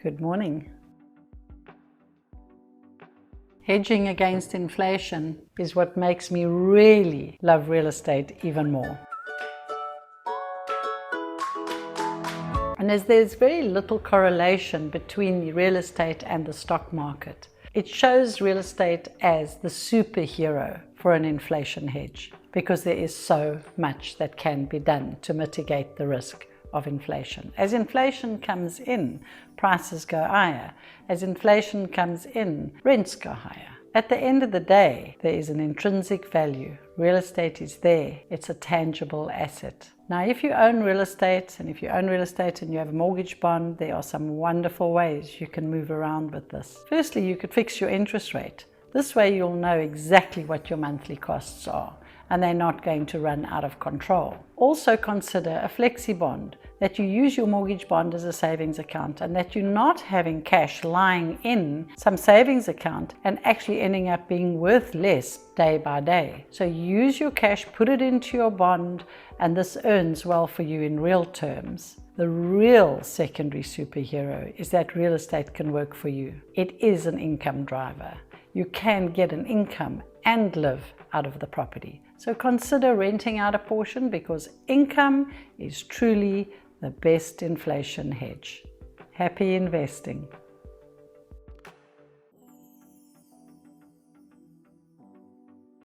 Good morning. Hedging against inflation is what makes me really love real estate even more. And as there's very little correlation between real estate and the stock market, it shows real estate as the superhero for an inflation hedge, because there is so much that can be done to mitigate the risk of inflation. As inflation comes in, prices go higher. As inflation comes in, rents go higher. At the end of the day, there is an intrinsic value. Real estate is there. It's a tangible asset. Now, if you own real estate, and you have a mortgage bond, there are some wonderful ways you can move around with this. Firstly, you could fix your interest rate. This way you'll know exactly what your monthly costs are, and they're not going to run out of control. Also consider a Flexi bond, that you use your mortgage bond as a savings account, and that you're not having cash lying in some savings account and actually ending up being worth less day by day. So use your cash, put it into your bond, and this earns well for you in real terms. The real secondary superhero is that real estate can work for you. It is an income driver. You can get an income and live out of the property. So consider renting out a portion, because income is truly the best inflation hedge. Happy investing.